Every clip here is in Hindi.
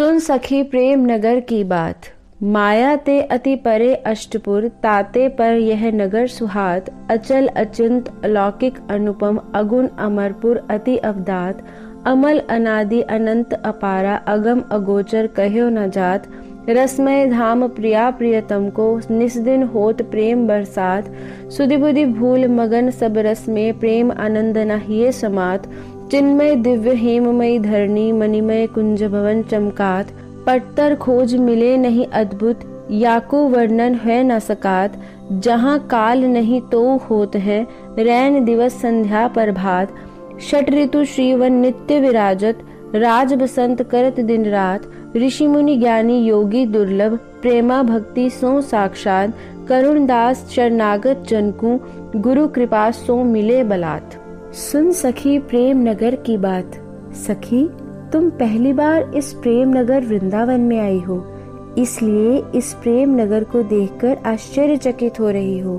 सुन सखी प्रेम नगर की बात। माया ते अति परे अष्टपुर, ताते पर यह नगर सुहात। अचल अचिंत अलौकिक अनुपम, अगुण अमरपुर अति अवदात। अमल अनादि अनंत अपारा, अगम अगोचर कह्यो न जात। रसमय धाम प्रिया प्रियतम को, निस्दिन होत प्रेम बरसात। सुधि बुधि भूल मगन सब रस में, प्रेम आनंद न हिये समात। चिन्मय दिव्य हेममयी धरणी, मणिमय कुंज भवन चमकात। पट्टर खोज मिले नहीं अद्भुत, याको वर्णन है न सकात। जहाँ काल नहीं तो होत है, रैन दिवस संध्या प्रभात। षट ऋतु श्रीवन नित्य विराजत, राज बसंत करत दिन रात। ऋषि मुनि ज्ञानी योगी दुर्लभ, प्रेमा भक्ति सो साक्षात। करुण दास शरणागत जन को, गुरु कृपा सो मिले बलात्। सुन सखी प्रेम नगर की बात। सखी, तुम पहली बार इस प्रेम नगर वृंदावन में आई हो, इसलिए इस प्रेम नगर को देखकर आश्चर्यचकित हो रही हो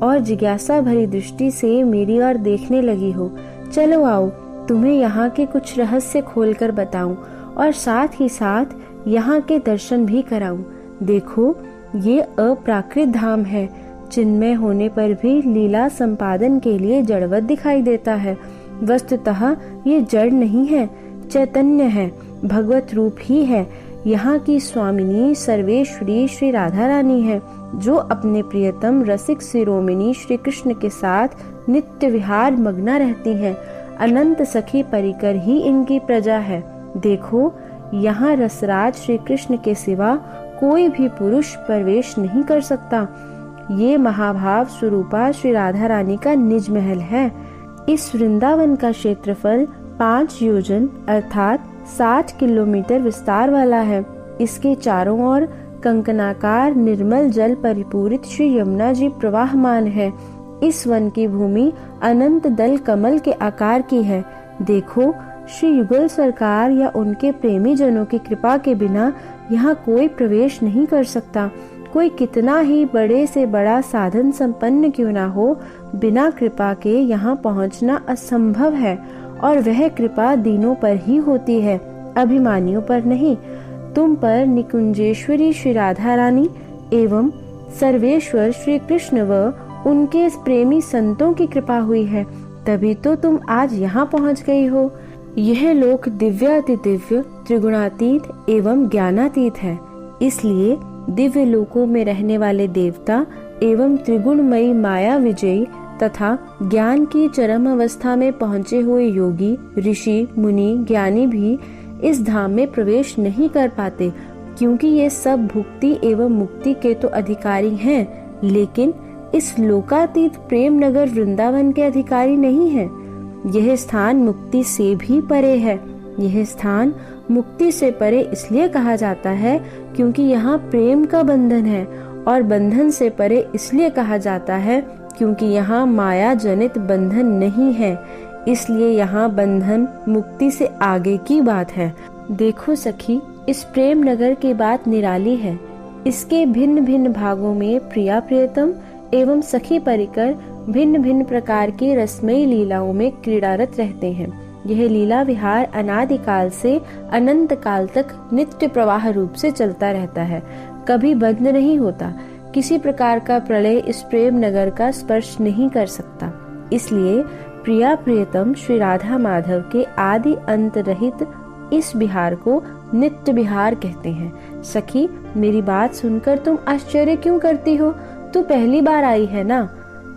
और जिज्ञासा भरी दृष्टि से मेरी ओर देखने लगी हो। चलो आओ, तुम्हें यहाँ के कुछ रहस्य खोलकर बताऊं और साथ ही साथ यहाँ के दर्शन भी कराऊं। देखो, ये अप्राकृत धाम है, चिन्मय होने पर भी लीला संपादन के लिए जड़वत दिखाई देता है। वस्तुतः ये जड़ नहीं है, चैतन्य है, भगवत रूप ही है। यहाँ की स्वामिनी सर्वेश्वरी श्री राधा रानी है, जो अपने प्रियतम रसिक शिरोमणि श्री कृष्ण के साथ नित्य विहार मग्ना रहती हैं। अनंत सखी परिकर ही इनकी प्रजा है। देखो, यहाँ रसराज श्री कृष्ण के सिवा कोई भी पुरुष प्रवेश नहीं कर सकता। ये महाभाव स्वरूपा श्री राधा रानी का निज महल है। इस वृंदावन का क्षेत्रफल 5 योजन अर्थात 60 किलोमीटर विस्तार वाला है। इसके चारों ओर कंकनाकार निर्मल जल परिपूरित श्री यमुना जी प्रवाहमान है। इस वन की भूमि अनंत दल कमल के आकार की है। देखो, श्री युगल सरकार या उनके प्रेमी जनों की कृपा के बिना यहाँ कोई प्रवेश नहीं कर सकता। कोई कितना ही बड़े से बड़ा साधन संपन्न क्यों ना हो, बिना कृपा के यहाँ पहुँचना असंभव है। और वह कृपा दीनों पर ही होती है, अभिमानियों पर नहीं। तुम पर निकुंजेश्वरी श्री राधा रानी एवं सर्वेश्वर श्री कृष्ण व उनके प्रेमी संतों की कृपा हुई है, तभी तो तुम आज यहाँ पहुँच गई हो। यह लोक दिव्याति दिव्य, त्रिगुणातीत एवं ज्ञानातीत है। इसलिए दिव्य लोकों में रहने वाले देवता एवं त्रिगुणमयी माया विजयी तथा ज्ञान की चरम अवस्था में पहुँचे हुए योगी, ऋषि, मुनि, ज्ञानी भी इस धाम में प्रवेश नहीं कर पाते, क्योंकि ये सब भुक्ति एवं मुक्ति के तो अधिकारी हैं, लेकिन इस लोकातीत प्रेम नगर वृंदावन के अधिकारी नहीं है। यह स्थान मुक्ति से भी परे है। यह स्थान मुक्ति से परे इसलिए कहा जाता है क्योंकि यहाँ प्रेम का बंधन है, और बंधन से परे इसलिए कहा जाता है क्योंकि यहाँ माया जनित बंधन नहीं है। इसलिए यहाँ बंधन मुक्ति से आगे की बात है। देखो सखी, इस प्रेम नगर की बात निराली है। इसके भिन्न भिन्न भागों में प्रिया प्रियतम एवं सखी परिकर भिन्न भिन्न प्रकार की रसमयी लीलाओं में क्रीड़ारत रहते हैं। यह लीला विहार अनादिकाल से अनंत काल तक नित्य प्रवाह रूप से चलता रहता है, कभी बंद नहीं होता। किसी प्रकार का प्रलय इस प्रेम नगर का स्पर्श नहीं कर सकता। इसलिए प्रिया प्रियतम श्री राधा माधव के आदि अंत रहित इस बिहार को नित्य बिहार कहते हैं। सखी, मेरी बात सुनकर तुम आश्चर्य क्यों करती हो? तू पहली बार आई है ना?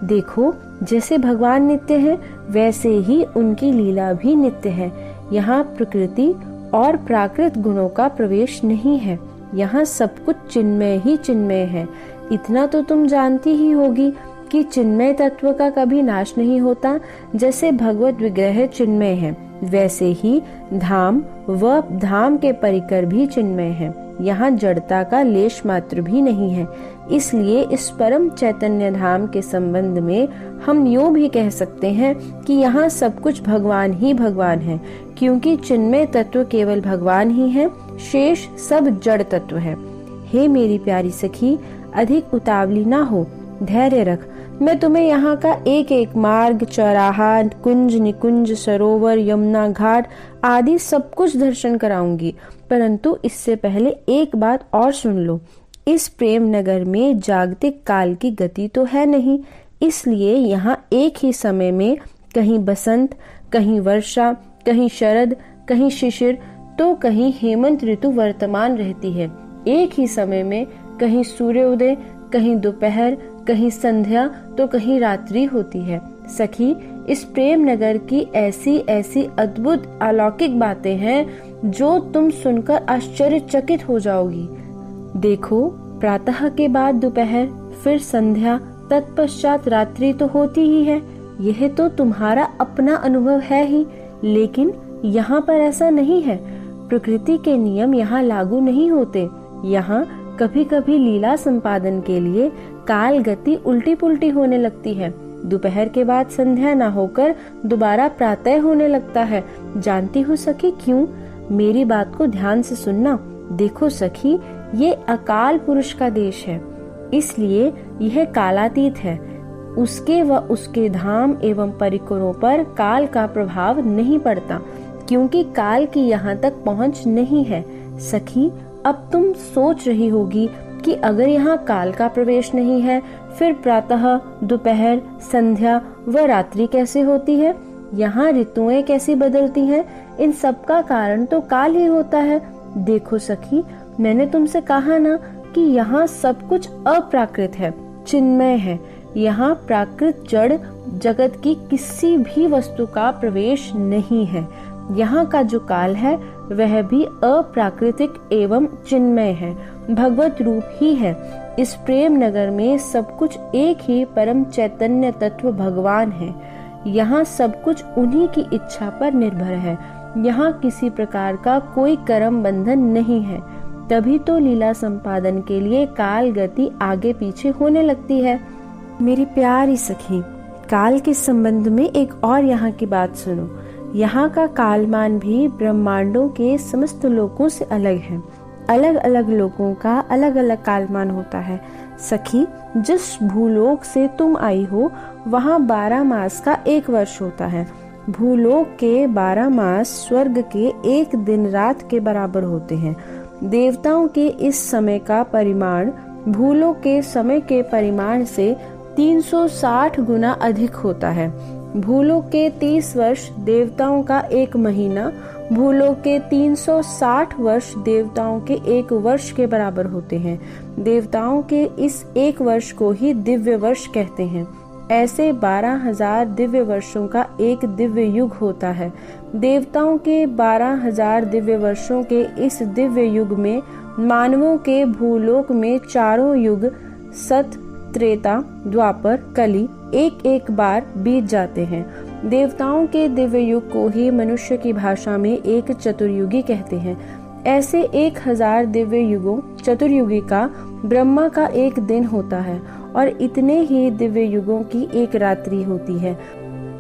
देखो, जैसे भगवान नित्य हैं, वैसे ही उनकी लीला भी नित्य है। यहाँ प्रकृति और प्राकृत गुणों का प्रवेश नहीं है। यहाँ सब कुछ चिन्मय ही चिन्मय है। इतना तो तुम जानती ही होगी कि चिन्मय तत्व का कभी नाश नहीं होता। जैसे भगवत विग्रह चिन्मय है, वैसे ही धाम व धाम के परिकर भी चिन्मय है। यहाँ जड़ता का लेश मात्र भी नहीं है। इसलिए इस परम चैतन्य धाम के संबंध में हम यूं भी कह सकते हैं कि यहाँ सब कुछ भगवान ही भगवान है, क्योंकि चिन्मय तत्व केवल भगवान ही है, शेष सब जड़ तत्व है। हे मेरी प्यारी सखी, अधिक उतावली ना हो, धैर्य रख। मैं तुम्हें यहाँ का एक एक मार्ग, चौराहा, कुंज, निकुंज, सरोवर, यमुना घाट आदि सब कुछ दर्शन कराऊंगी। परंतु इससे पहले एक बात और सुन लो। इस प्रेम नगर में जागतिक काल की गति तो है नहीं, इसलिए यहाँ एक ही समय में कहीं बसंत, कहीं वर्षा, कहीं शरद, कहीं शिशिर तो कहीं हेमंत ऋतु वर्तमान रहती है। एक ही समय में कहीं सूर्योदय, कहीं दोपहर, कहीं संध्या तो कहीं रात्रि होती है। सखी, इस प्रेम नगर की ऐसी ऐसी अद्भुत अलौकिक बातें हैं जो तुम सुनकर आश्चर्यचकित हो जाओगी। देखो, प्रातः के बाद दोपहर, फिर संध्या, तत्पश्चात रात्रि तो होती ही है। यह तो तुम्हारा अपना अनुभव है ही, लेकिन यहाँ पर ऐसा नहीं है। प्रकृति के नियम यहाँ लागू नहीं होते। यहाँ कभी कभी लीला संपादन के लिए काल गति उल्टी पुल्टी होने लगती है। दोपहर के बाद संध्या न होकर दोबारा प्रातः होने लगता है। जानती हो सखी क्यों? मेरी बात को ध्यान से सुनना। देखो सखी, ये अकाल पुरुष का देश है, इसलिए यह कालातीत है। उसके व उसके धाम एवं परिकरों पर काल का प्रभाव नहीं पड़ता, क्योंकि काल की यहाँ तक पहुँच नहीं है। सखी, अब तुम सोच रही होगी कि अगर यहाँ काल का प्रवेश नहीं है, फिर प्रातः, दोपहर, संध्या व रात्रि कैसे होती है? यहाँ ऋतुएं कैसी बदलती हैं? इन सब का कारण तो काल ही होता है। देखो सखी, मैंने तुमसे कहा ना कि यहाँ सब कुछ अप्राकृत है, चिन्मय है। यहाँ प्राकृत जड़ जगत की किसी भी वस्तु का प्रवेश नहीं है। यहाँ का जो काल है वह भी अप्राकृतिक एवं चिन्मय है, भगवत रूप ही है। इस प्रेम नगर में सब कुछ एक ही परम चैतन्य तत्व भगवान है। यहाँ सब कुछ उन्हीं की इच्छा पर निर्भर है। यहाँ किसी प्रकार का कोई कर्म बंधन नहीं है। तभी तो लीला संपादन के लिए काल गति आगे पीछे होने लगती है। मेरी प्यारी सखी, काल के संबंध में एक और यहाँ की बात सुनो। यहाँ का कालमान भी ब्रह्मांडों के समस्त लोकों से अलग है। अलग अलग लोकों का अलग अलग कालमान होता है। सखी, जिस भूलोक से तुम आई हो वहाँ 12 मास का एक वर्ष होता है। भूलोक के 12 मास स्वर्ग के एक दिन रात के बराबर होते हैं। देवताओं के इस समय का परिमाण भूलोक के समय के परिमाण से 360 गुना अधिक होता है। भूलोक के 30 वर्ष देवताओं का एक महीना, भूलोक के 360 वर्ष देवताओं के एक वर्ष के बराबर होते हैं। देवताओं के इस एक वर्ष को ही दिव्य वर्ष कहते हैं। ऐसे 12,000 दिव्य वर्षों का एक दिव्य युग होता है। देवताओं के 12,000 दिव्य वर्षों के इस दिव्य युग में मानवों के भूलोक में चारों युग सत, त्रेता, द्वापर, कली एक एक बार बीत जाते हैं। देवताओं के दिव्य युग को ही मनुष्य की भाषा में एक चतुर्युगी कहते हैं। ऐसे 1000 दिव्य युगों चतुर्युगी का ब्रह्मा का एक दिन होता है और इतने ही दिव्य युगों की एक रात्रि होती है।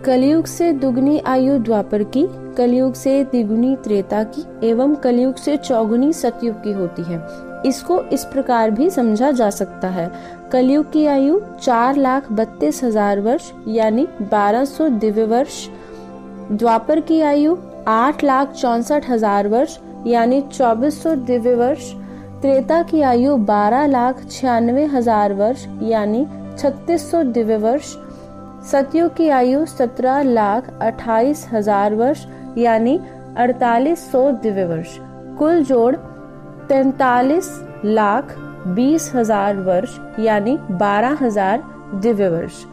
कलयुग से दुगनी आयु द्वापर की, कलयुग से तिगुनी त्रेता की एवं कलयुग से चौगुनी सतयुग की होती है। इसको इस प्रकार भी समझा जा सकता है। कलयुग की आयु 4,32,000 वर्ष यानी 1200 दिव्य वर्ष, द्वापर की आयु 8,64,000 वर्ष यानी 2400 दिव्य वर्ष, त्रेता की आयु 12,96,000 वर्ष यानी 3600 दिव्य वर्ष, सतयुग की आयु 17,28,000 वर्ष यानी 4800 दिव्य वर्ष। कुल जोड़ 43,20,000 वर्ष यानी 12,000 दिव्य वर्ष।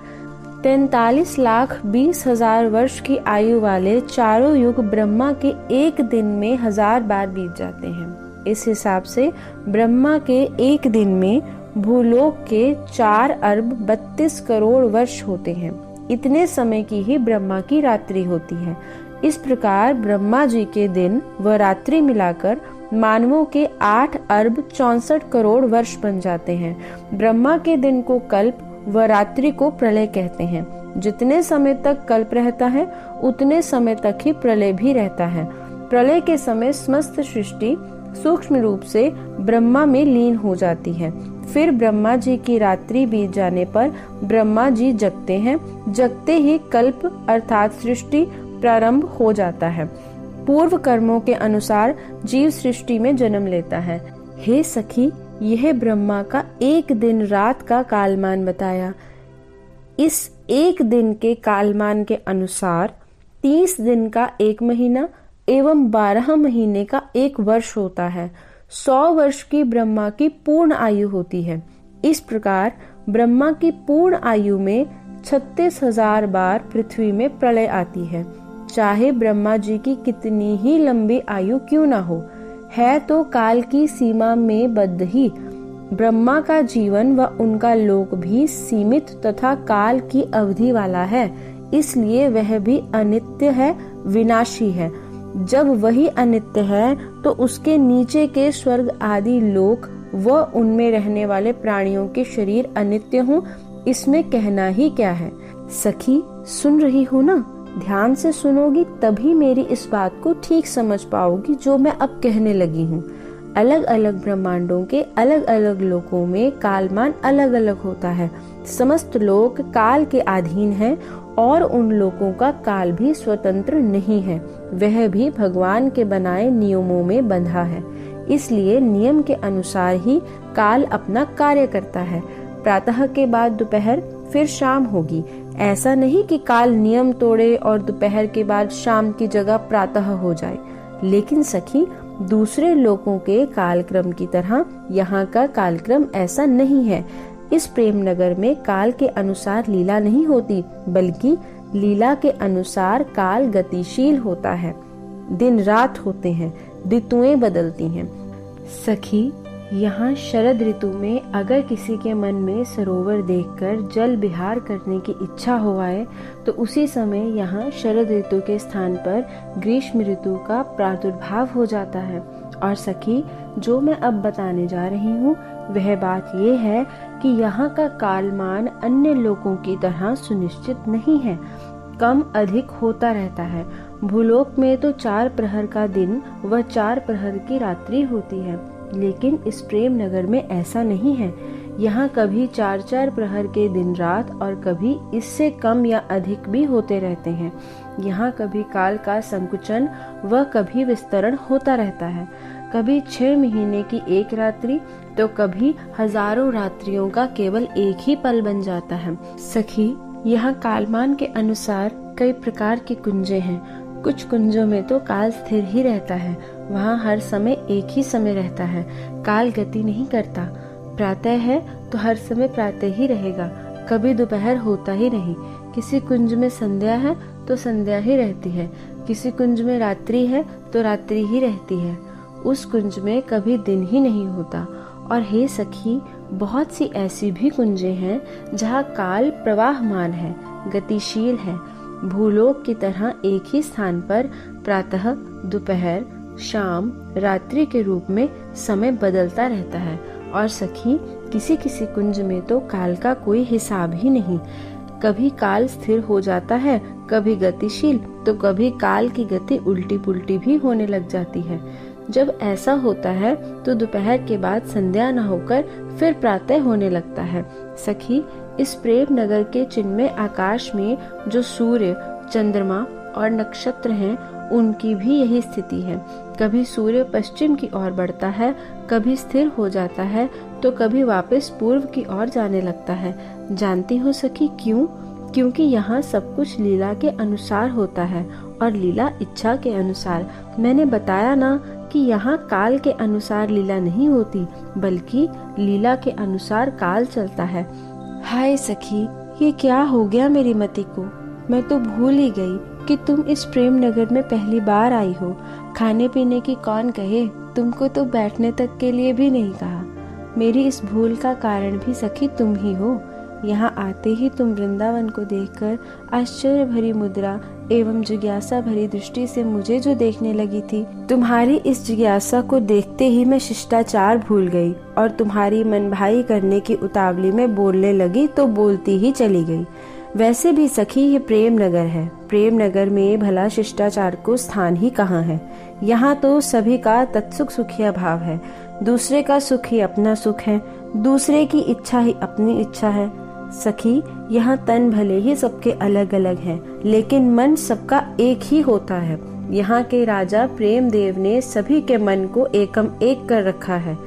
43,20,000 वर्ष की आयु वाले चारों युग ब्रह्मा के एक दिन में 1000 बार बीत जाते हैं। इस हिसाब से ब्रह्मा के एक दिन में भूलोक के 4,32 करोड़ वर्ष होते हैं। इतने समय की ही ब्रह्मा की रात्रि होती है। इस प्रकार ब्रह्मा जी के दिन व रात्रि मिलाकर मानवों के 8,64 करोड़ वर्ष बन जाते हैं। ब्रह्मा के दिन को कल्प व रात्रि को प्रलय कहते हैं। जितने समय तक कल्प रहता है उतने समय तक ही प्रलय भी रहता है। प्रलय के समय समस्त सृष्टि सूक्ष्म रूप से ब्रह्मा में लीन हो जाती है। फिर ब्रह्मा जी की रात्रि बीत जाने पर ब्रह्मा जी जगते हैं। जगते ही कल्प अर्थात सृष्टि प्रारंभ हो जाता है। पूर्व कर्मों के अनुसार जीव सृष्टि में जन्म लेता है। हे सखी, यह ब्रह्मा का एक दिन रात का कालमान बताया। इस एक दिन के कालमान के अनुसार 30 दिन का एक महीना एवं 12 महीने का एक वर्ष होता है। 100 वर्ष की ब्रह्मा की पूर्ण आयु होती है। इस प्रकार ब्रह्मा की पूर्ण आयु में 36,000 बार पृथ्वी में प्रलय आती है। चाहे ब्रह्मा जी की कितनी ही लंबी आयु क्यों ना हो, है तो काल की सीमा में बद्ध ही। ब्रह्मा का जीवन व उनका लोक भी सीमित तथा काल की अवधि वाला है, इसलिए वह भी अनित्य है, विनाशी है। जब वही अनित्य है तो उसके नीचे के स्वर्ग आदि लोक व उनमें रहने वाले प्राणियों के शरीर अनित्य हों, इसमें कहना ही क्या है। सखी, सुन रही हो ना? ध्यान से सुनोगी तभी मेरी इस बात को ठीक समझ पाओगी जो मैं अब कहने लगी हूँ। अलग अलग ब्रह्मांडों के अलग अलग लोकों में कालमान अलग अलग होता है। समस्त लोक काल के अधीन हैं और उन लोकों का काल भी स्वतंत्र नहीं है, वह भी भगवान के बनाए नियमों में बंधा है। इसलिए नियम के अनुसार ही काल अपना कार्य करता है। प्रातः के बाद दोपहर, फिर शाम होगी। ऐसा नहीं कि काल नियम तोड़े और दोपहर के बाद शाम की जगह प्रातः हो जाए। लेकिन सखी, दूसरे लोकों के कालक्रम की तरह यहाँ का कालक्रम ऐसा नहीं है। इस प्रेम नगर में काल के अनुसार लीला नहीं होती, बल्कि लीला के अनुसार काल गतिशील होता है। दिन रात होते हैं, ऋतुएं बदलती हैं। सखी, यहाँ शरद ऋतु में अगर किसी के मन में सरोवर देखकर जल विहार करने की इच्छा हो आए तो उसी समय यहाँ शरद ऋतु के स्थान पर ग्रीष्म ऋतु का प्रादुर्भाव हो जाता है। और सखी, जो मैं अब बताने जा रही हूँ वह बात यह है कि यहाँ का कालमान अन्य लोकों की तरह सुनिश्चित नहीं है, कम अधिक होता रहता है। भूलोक में तो 4 प्रहर का दिन व 4 प्रहर की रात्रि होती है, लेकिन इस प्रेम नगर में ऐसा नहीं है। यहाँ कभी 4-4 प्रहर के दिन रात और कभी इससे कम या अधिक भी होते रहते हैं। यहाँ कभी काल का संकुचन व कभी विस्तरण होता रहता है। कभी 6 महीने की एक रात्रि तो कभी हजारों रात्रियों का केवल एक ही पल बन जाता है। सखी, यहाँ कालमान के अनुसार कई प्रकार की कुंजें हैं। कुछ कुंजों में तो काल स्थिर ही रहता है, वहाँ हर समय एक ही समय रहता है, काल गति नहीं करता। प्रातः है तो हर समय प्रातः ही रहेगा, कभी दोपहर होता ही नहीं। किसी कुंज में संध्या है तो संध्या ही रहती है, किसी कुंज में रात्रि है तो रात्रि ही रहती है। उस कुंज में कभी दिन ही नहीं होता। और हे सखी, बहुत सी ऐसी भी कुंजें हैं जहाँ काल प्रवाहमान है, गतिशील है। भूलोक की तरह एक ही स्थान पर प्रातः, दोपहर, शाम, रात्रि के रूप में समय बदलता रहता है। और सखी, किसी किसी कुंज में तो काल का कोई हिसाब ही नहीं। कभी काल स्थिर हो जाता है, कभी गतिशील, तो कभी काल की गति उल्टी पुल्टी भी होने लग जाती है। जब ऐसा होता है तो दोपहर के बाद संध्या न होकर फिर प्रातः होने लगता है। सखी, इस प्रेम नगर के चिन्मय आकाश में जो सूर्य, चंद्रमा और नक्षत्र हैं, उनकी भी यही स्थिति है। कभी सूर्य पश्चिम की ओर बढ़ता है, कभी स्थिर हो जाता है, तो कभी वापस पूर्व की ओर जाने लगता है। जानती हो सखी क्यों? क्योंकि यहाँ सब कुछ लीला के अनुसार होता है और लीला इच्छा के अनुसार। मैंने बताया ना कि यहाँ काल के अनुसार लीला नहीं होती, बल्कि लीला के अनुसार काल चलता है। हाय सखी, ये क्या हो गया मेरी मति को? मैं तो भूल ही गई कि तुम इस प्रेम नगर में पहली बार आई हो। खाने पीने की कौन कहे, तुमको तो बैठने तक के लिए भी नहीं कहा। मेरी इस भूल का कारण भी सखी तुम ही हो। यहाँ आते ही तुम वृंदावन को देखकर आश्चर्य भरी मुद्रा एवं जिज्ञासा भरी दृष्टि से मुझे जो देखने लगी थी, तुम्हारी इस जिज्ञासा को देखते ही मैं शिष्टाचार भूल गई और तुम्हारी मनभाई करने की उतावली में बोलने लगी तो बोलती ही चली गई। वैसे भी सखी, ये प्रेम नगर है। प्रेम नगर में भला शिष्टाचार को स्थान ही कहाँ है? यहाँ तो सभी का तत्सुख सुखिया भाव है। दूसरे का सुख ही अपना सुख है, दूसरे की इच्छा ही अपनी इच्छा है। सखी, यहाँ तन भले ही सबके अलग अलग हैं, लेकिन मन सबका एक ही होता है। यहाँ के राजा प्रेमदेव ने सभी के मन को एकम एक कर रखा है,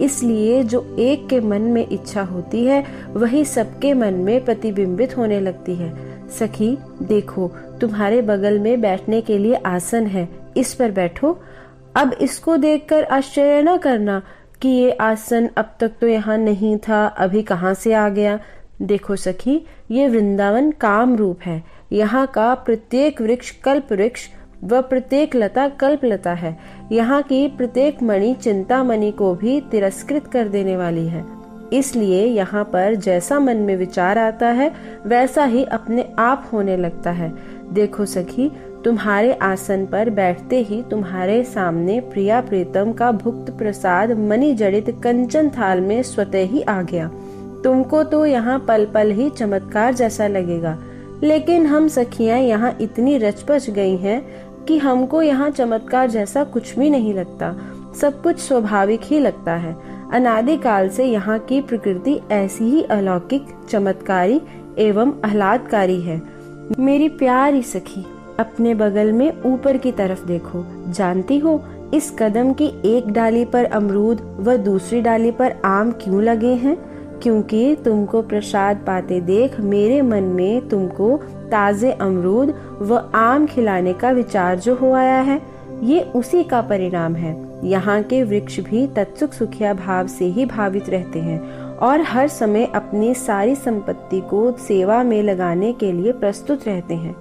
इसलिए जो एक के मन में इच्छा होती है वही सबके मन में प्रतिबिंबित होने लगती है। सखी देखो, तुम्हारे बगल में बैठने के लिए आसन है, इस पर बैठो। अब इसको देखकर आश्चर्य न करना कि ये आसन अब तक तो यहाँ नहीं था, अभी कहाँ से आ गया। देखो सखी, ये वृंदावन काम रूप है। यहाँ का प्रत्येक वृक्ष कल्प वृक्ष व प्रत्येक लता कल्प लता है। यहाँ की प्रत्येक मणि चिंतामणि को भी तिरस्कृत कर देने वाली है। इसलिए यहाँ पर जैसा मन में विचार आता है वैसा ही अपने आप होने लगता है। देखो सखी, तुम्हारे आसन पर बैठते ही तुम्हारे सामने प्रिया प्रीतम का भुक्त प्रसाद मणि जड़ित कंचन थाल में स्वतः ही आ गया। तुमको तो यहाँ पल पल ही चमत्कार जैसा लगेगा, लेकिन हम सखियां यहाँ इतनी रचपच गई हैं कि हमको यहाँ चमत्कार जैसा कुछ भी नहीं लगता। सब कुछ स्वाभाविक ही लगता है। अनादिकाल से यहाँ की प्रकृति ऐसी ही अलौकिक, चमत्कारी एवं आह्लादकारी है। मेरी प्यारी सखी, अपने बगल में ऊपर की तरफ देखो। जानती हो इस कदम की एक डाली पर अमरूद व दूसरी डाली पर आम क्यों लगे हैं? क्योंकि तुमको प्रसाद पाते देख मेरे मन में तुमको ताजे अमरूद व आम खिलाने का विचार जो हो आया है, ये उसी का परिणाम है। यहाँ के वृक्ष भी तत्सुख सुखिया भाव से ही भावित रहते हैं और हर समय अपनी सारी संपत्ति को सेवा में लगाने के लिए प्रस्तुत रहते हैं।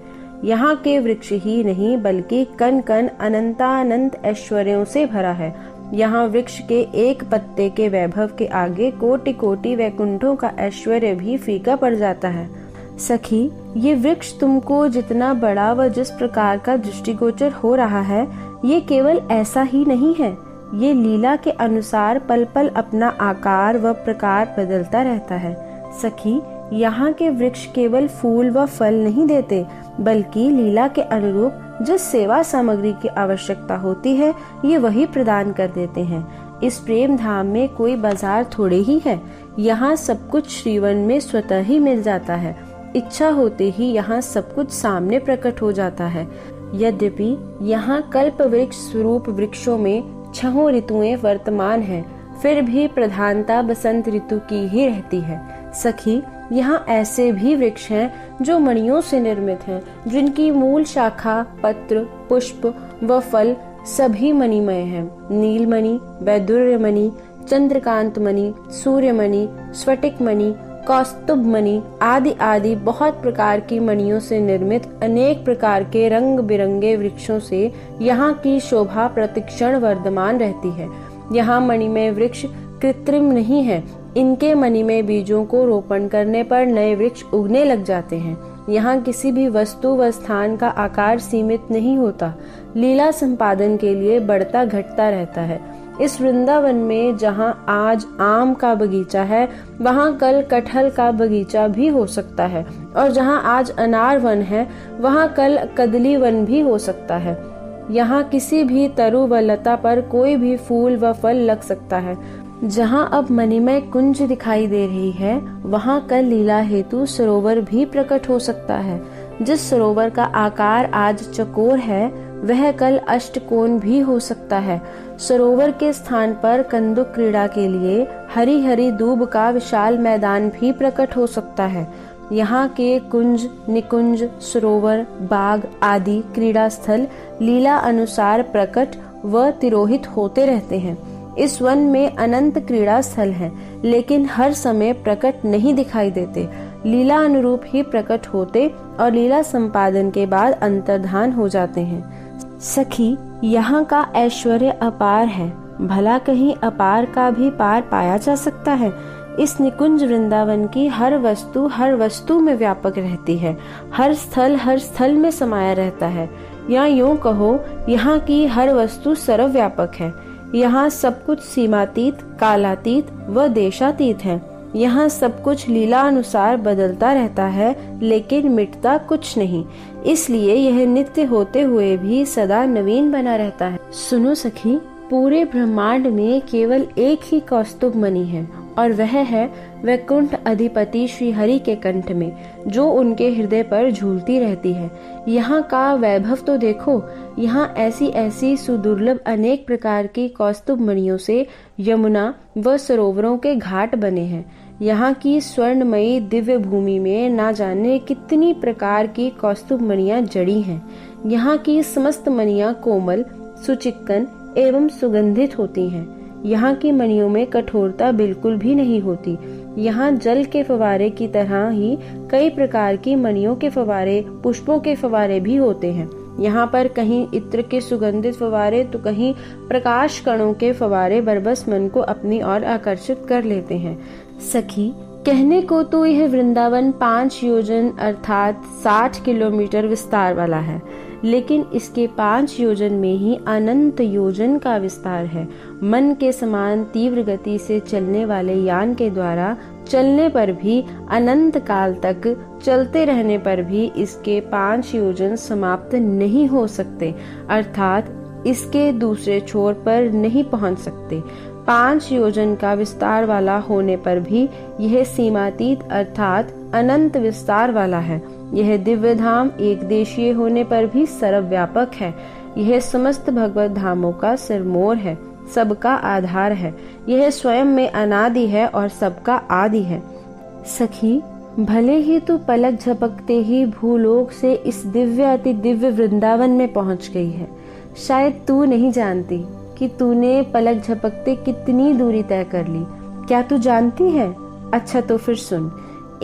यहाँ के वृक्ष ही नहीं बल्कि कण कण अनंतानंत ऐश्वर्यों से भरा है। यहाँ वृक्ष के एक पत्ते के वैभव के आगे कोटि कोटि वैकुंठों का ऐश्वर्य भी फीका पड़ जाता है। सखी, ये वृक्ष तुमको जितना बड़ा व जिस प्रकार का दृष्टिगोचर हो रहा है, ये केवल ऐसा ही नहीं है। ये लीला के अनुसार पल पल अपना आकार व प्रकार बदलता रहता है। सखी, यहाँ के वृक्ष केवल फूल व फल नहीं देते, बल्कि लीला के अनुरूप जिस सेवा सामग्री की आवश्यकता होती है, ये वही प्रदान कर देते हैं। इस प्रेम धाम में कोई बाजार थोड़े ही है। यहाँ सब कुछ श्रीवन में स्वतः ही मिल जाता है। इच्छा होते ही यहाँ सब कुछ सामने प्रकट हो जाता है। यद्यपि यहाँ कल्प वृक्ष स्वरूप वृक्षों में 6 ऋतुएं वर्तमान हैं, फिर भी प्रधानता बसंत ऋतु की ही रहती है। सखी, यहाँ ऐसे भी वृक्ष हैं जो मणियों से निर्मित हैं, जिनकी मूल शाखा, पत्र, पुष्प व फल सभी मणिमय हैं। नीलमणि, वैदुर्य मणि, चंद्रकांत मणि, सूर्यमणि, स्फटिक मणि, कौस्तुभ मणि आदि आदि बहुत प्रकार की मणियों से निर्मित अनेक प्रकार के रंग बिरंगे वृक्षों से यहाँ की शोभा प्रतिक्षण वर्धमान रहती है। यहाँ मणिमय वृक्ष कृत्रिम नहीं है। इनके मणिमय बीजों को रोपण करने पर नए वृक्ष उगने लग जाते हैं। यहाँ किसी भी वस्तु व स्थान का आकार सीमित नहीं होता। लीला संपादन के लिए बढ़ता घटता रहता है। इस वृंदावन में जहाँ आज आम का बगीचा है, वहाँ कल कटहल का बगीचा भी हो सकता है, और जहाँ आज अनार वन है, वहाँ कल कदली वन भी हो सकता है। यहाँ किसी भी तरु व लता पर कोई भी फूल व फल लग सकता है। जहाँ अब मणिमय कुंज दिखाई दे रही है, वहाँ कल लीला हेतु सरोवर भी प्रकट हो सकता है। जिस सरोवर का आकार आज चकोर है, वह कल अष्टकोण भी हो सकता है। सरोवर के स्थान पर कंदुक क्रीड़ा के लिए हरी हरी दूब का विशाल मैदान भी प्रकट हो सकता है। यहाँ के कुंज, निकुंज, सरोवर, बाग आदि क्रीड़ा स्थल लीला अनुसार प्रकट व तिरोहित होते रहते हैं। इस वन में अनंत क्रीड़ा स्थल हैं, लेकिन हर समय प्रकट नहीं दिखाई देते। लीला अनुरूप ही प्रकट होते और लीला संपादन के बाद अंतर्धान हो जाते हैं। सखी, यहाँ का ऐश्वर्य अपार है। भला कहीं अपार का भी पार पाया जा सकता है। इस निकुंज वृंदावन की हर वस्तु में व्यापक रहती है। हर स्थल में समाया रहता है। या यूं कहो, यहाँ की हर वस्तु सर्वव्यापक है। यहाँ सब कुछ सीमातीत, कालातीत व देशातीत है। यहाँ सब कुछ लीला अनुसार बदलता रहता है, लेकिन मिटता कुछ नहीं। इसलिए यह नित्य होते हुए भी सदा नवीन बना रहता है। सुनो सखी, पूरे ब्रह्मांड में केवल एक ही कौस्तुभ मणि है और वह है वैकुंठ अधिपति श्री हरि के कंठ में, जो उनके हृदय पर झूलती रहती है। यहाँ का वैभव तो देखो, यहाँ ऐसी ऐसी सुदुर्लभ अनेक प्रकार की कौस्तुभ मणियों से यमुना व सरोवरों के घाट बने हैं। यहाँ की स्वर्णमयी दिव्य भूमि में ना जाने कितनी प्रकार की कौस्तुभ मणियां जड़ी हैं। यहाँ की समस्त मणियां कोमल, सुचिक्कन एवं सुगंधित होती हैं। यहाँ की मणियों में कठोरता बिल्कुल भी नहीं होती। यहाँ जल के फवारे की तरह ही कई प्रकार की मणियों के फवारे, पुष्पों के फवारे भी होते हैं। यहाँ पर कहीं इत्र के सुगंधित फवारे तो कहीं प्रकाश कणों के फवारे बरबस मन को अपनी ओर आकर्षित कर लेते हैं। सखी, कहने को तो यह वृंदावन 5 योजन अर्थात 60 किलोमीटर विस्तार वाला है, लेकिन इसके 5 योजन में ही अनंत योजन का विस्तार है। मन के समान तीव्र गति से चलने वाले यान के द्वारा चलने पर भी, अनंत काल तक चलते रहने पर भी इसके 5 योजन समाप्त नहीं हो सकते, अर्थात इसके दूसरे छोर पर नहीं पहुंच सकते। 5 योजन का विस्तार वाला होने पर भी यह सीमातीत अर्थात अनंत विस्तार वाला है। यह दिव्य धाम एक देशीय होने पर भी सर्वव्यापक है। यह समस्त भगवत धामों का सिरमौर है, सबका आधार है। यह स्वयं में अनादि है और सबका आदि है। सखी, भले ही तू पलक झपकते ही भूलोक से इस दिव्य अति दिव्य वृंदावन में पहुंच गई है, शायद तू नहीं जानती कि तूने पलक झपकते कितनी दूरी तय कर ली। क्या तू जानती है? अच्छा तो फिर सुन।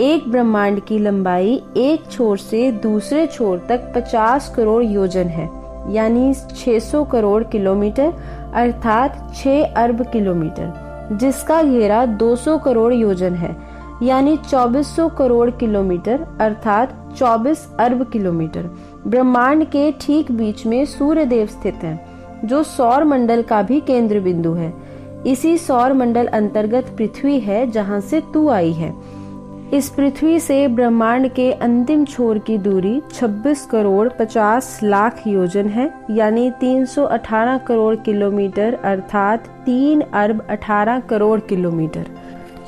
एक ब्रह्मांड की लंबाई एक छोर से दूसरे छोर तक 50 करोड़ योजन है, यानी 600 करोड़ किलोमीटर अर्थात 6 अरब किलोमीटर, जिसका घेरा 200 करोड़ योजन है, यानी 2400 करोड़ किलोमीटर अर्थात 24 अरब किलोमीटर। ब्रह्मांड के ठीक बीच में सूर्य देव स्थित हैं, जो सौर मंडल का भी केंद्र बिंदु है। इसी सौर मंडल अंतर्गत पृथ्वी है, जहाँ से तू आई है। इस पृथ्वी से ब्रह्मांड के अंतिम छोर की दूरी 26 करोड़ 50 लाख योजन है, यानी 318 करोड़ किलोमीटर अर्थात 3 अरब 18 करोड़ किलोमीटर।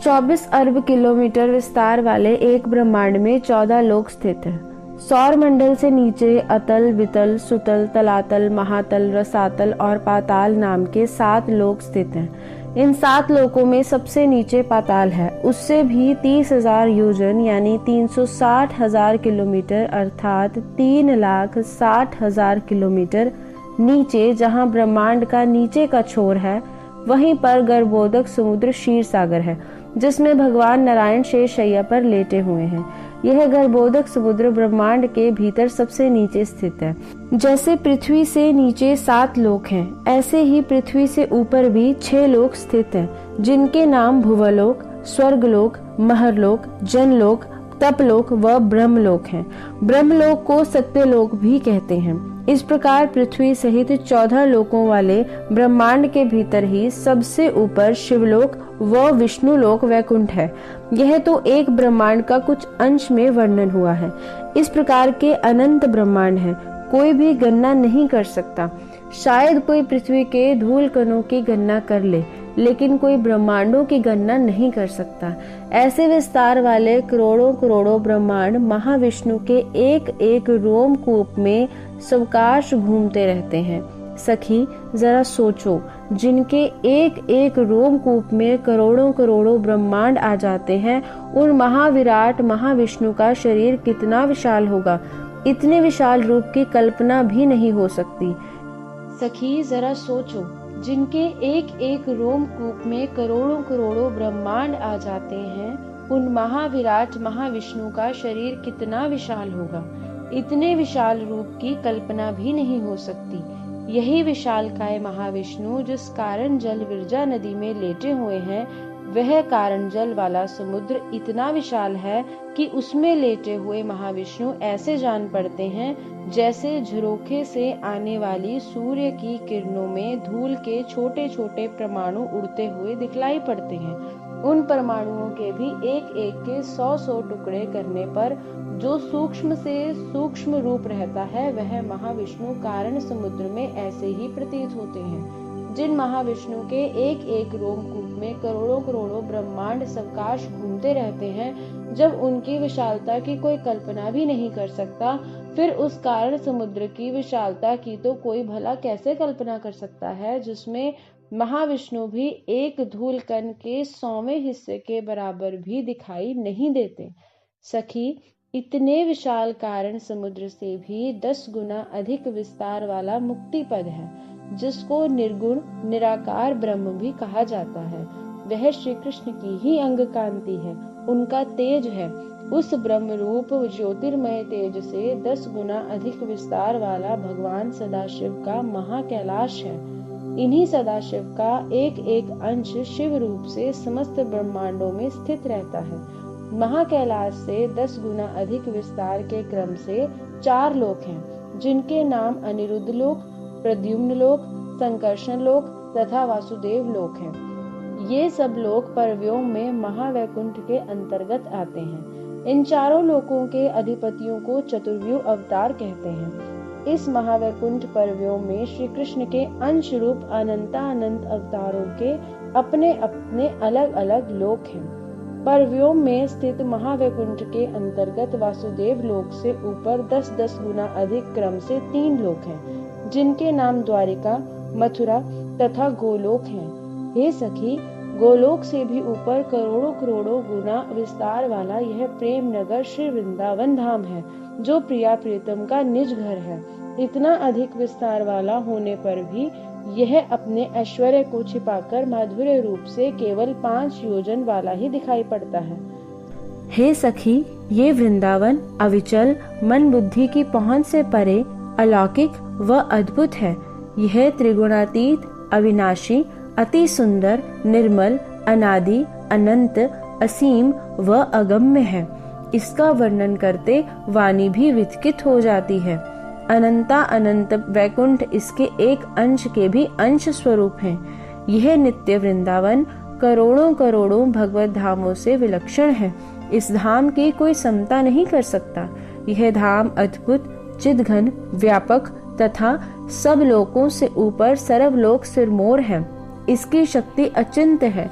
24 अरब किलोमीटर विस्तार वाले एक ब्रह्मांड में 14 लोक स्थित हैं। सौर मंडल से नीचे अतल, वितल, सुतल, तलातल, महातल, रसातल और पाताल नाम के 7 लोक स्थित हैं। इन 7 लोकों में सबसे नीचे पाताल है। उससे भी 30,000 योजन यानी 360,000 किलोमीटर अर्थात 3,60,000 किलोमीटर नीचे, जहां ब्रह्मांड का नीचे का छोर है, वहीं पर गर्भोदक समुद्र क्षीर सागर है, जिसमें भगवान नारायण शेषशैया पर लेटे हुए हैं। यह गर्भोदक समुद्र ब्रह्मांड के भीतर सबसे नीचे स्थित है। जैसे पृथ्वी से नीचे 7 लोक हैं, ऐसे ही पृथ्वी से ऊपर भी 6 लोक स्थित हैं, जिनके नाम भुवलोक, स्वर्गलोक, महरलोक, जनलोक, तपलोक व ब्रह्मलोक हैं। ब्रह्मलोक को सत्यलोक भी कहते हैं। इस प्रकार पृथ्वी सहित 14 लोकों वाले ब्रह्मांड के भीतर ही सबसे ऊपर शिवलोक व विष्णुलोक वैकुंठ है। यह तो एक ब्रह्मांड का कुछ अंश में वर्णन हुआ है। इस प्रकार के अनंत ब्रह्मांड है, कोई भी गणना नहीं कर सकता। शायद कोई पृथ्वी के धूल कणों की गणना कर ले, लेकिन कोई ब्रह्मांडों की गणना नहीं कर सकता। ऐसे विस्तार वाले करोड़ों करोड़ों ब्रह्मांड महाविष्णु के एक एक रोमकूप में सावकाश घूमते रहते हैं। सखी, जरा सोचो, जिनके एक एक रोमकूप में करोड़ों करोड़ों ब्रह्मांड आ जाते हैं, उन महाविराट महाविष्णु का शरीर कितना विशाल होगा। इतने विशाल रूप की कल्पना भी नहीं हो सकती। सखी, जरा सोचो, जिनके एक एक रोमकूप में करोड़ों करोड़ों ब्रह्मांड आ जाते हैं, उन महाविराट महाविष्णु का शरीर कितना विशाल होगा। इतने विशाल रूप की कल्पना भी नहीं हो सकती। यही विशालकाय महाविष्णु जिस कारण जल विरजा नदी में लेटे हुए हैं, वह कारण जल वाला समुद्र इतना विशाल है कि उसमें लेटे हुए महाविष्णु ऐसे जान पड़ते हैं जैसे झरोखे से आने वाली सूर्य की किरणों में धूल के छोटे छोटे परमाणु उड़ते हुए दिखलाई पड़ते हैं। उन परमाणुओं के भी एक एक के 100-100 टुकड़े करने पर जो सूक्ष्म से सूक्ष्म रूप रहता है, वह महाविष्णु कारण समुद्र में ऐसे ही प्रतीत होते हैं। जिन महाविष्णु के एक एक रोमकूप में करोड़ों करोड़ों ब्रह्मांड सवकाश घूमते रहते हैं, जब उनकी विशालता की कोई कल्पना भी नहीं कर सकता, फिर उस कारण समुद्र की विशालता की तो कोई भला कैसे कल्पना कर सकता है, जिसमें महाविष्णु भी एक धूल कण के 100वें हिस्से के बराबर भी दिखाई नहीं देते। सखी, इतने विशाल कारण समुद्र से भी 10 गुना अधिक विस्तार वाला मुक्ति पद है, जिसको निर्गुण निराकार ब्रह्म भी कहा जाता है। वह श्री कृष्ण की ही अंग कांति है, उनका तेज है। उस ब्रह्म रूप ज्योतिर्मय तेज से 10 गुना अधिक विस्तार वाला भगवान सदाशिव का महाकैलाश है। इन्हीं सदाशिव का एक एक अंश शिव रूप से समस्त ब्रह्मांडों में स्थित रहता है। महाकैलाश से 10 गुना अधिक विस्तार के क्रम से 4 लोक हैं, जिनके नाम अनिरुद्ध लोक, प्रद्युम्न लोक, संकर्षण लोक तथा वासुदेव लोक हैं। ये सब लोक परव्योम में महावैकुंठ के अंतर्गत आते हैं। इन चारों लोकों के अधिपतियों को चतुर्व्यूह अवतार कहते हैं। इस महावैकुंठ परव्योम में श्री कृष्ण के अंश रूप अनंतानंत अवतारों के अपने अपने अलग अलग लोक हैं। परव्योम में स्थित महावैकुंठ के अंतर्गत वासुदेव लोक से ऊपर 10-10 गुना अधिक क्रम से 3 लोक हैं, जिनके नाम द्वारिका, मथुरा तथा गोलोक हैं। हे सखी, गोलोक से भी ऊपर करोड़ों करोड़ों गुना विस्तार वाला यह प्रेम नगर श्री वृंदावन धाम है, जो प्रिया प्रीतम का निज घर है। इतना अधिक विस्तार वाला होने पर भी यह अपने ऐश्वर्य को छिपाकर माधुर्य रूप से केवल 5 योजन वाला ही दिखाई पड़ता है। हे सखी, ये वृंदावन अविचल मन बुद्धि की पहुंच से परे अलौकिक व अद्भुत है। यह त्रिगुणातीत, अविनाशी, अति सुंदर, निर्मल, अनादि, अनंत, असीम व अगम्य है। इसका वर्णन करते वाणी भी विचकित हो जाती है। अनंता अनंत वैकुंठ इसके एक अंश के भी अंश स्वरूप हैं। यह नित्य वृंदावन करोड़ों करोड़ों भगवत धामों से विलक्षण है। इस धाम की कोई समता नहीं कर सकता। यह धाम अद्भुत, चिदघन, व्यापक तथा सब लोकों से ऊपर सर्वलोक सिरमौर है। इसकी शक्ति अचिंत्य है,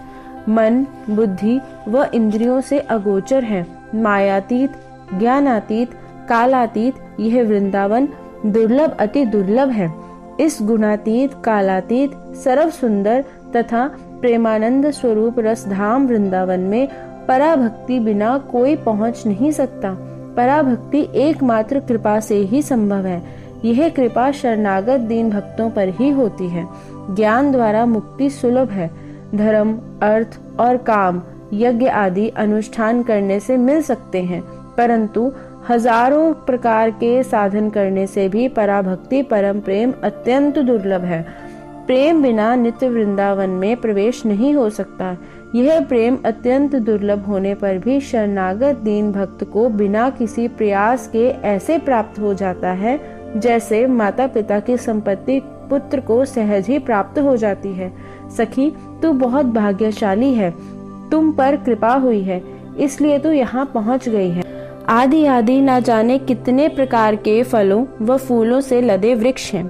मन, बुद्धि व इंद्रियों से अगोचर है। मायातीत, ज्ञानातीत, कालातीत यह वृंदावन दुर्लभ अति दुर्लभ है। इस गुणातीत, कालातीत, सर्व सुंदर तथा प्रेमानंद स्वरूप रसधाम वृंदावन में पराभक्ति बिना कोई पहुंच नहीं सकता। पराभक्ति एकमात्र कृपा से ही संभव है। यह कृपा शरणागत दीन भक्तों पर ही होती है। ज्ञान द्वारा मुक्ति सुलभ है। धर्म, अर्थ और काम, यज्ञ आदि अनुष्ठान करने से मिल सकते हैं, परंतु हजारों प्रकार के साधन करने से भी पराभक्ति, परम प्रेम अत्यंत दुर्लभ है। प्रेम बिना नित्य वृंदावन में प्रवेश नहीं हो सकता। यह प्रेम अत्यंत दुर्लभ होने पर भी शरणागत दीन भक्त को बिना किसी प्रयास के ऐसे प्राप्त हो जाता है, जैसे माता पिता की संपत्ति पुत्र को सहज ही प्राप्त हो जाती है। सखी, तू बहुत भाग्यशाली है। तुम पर कृपा हुई है, इसलिए तू यहाँ पहुँच गई है। आदि आदि ना जाने कितने प्रकार के फलों व फूलों से लदे वृक्ष हैं।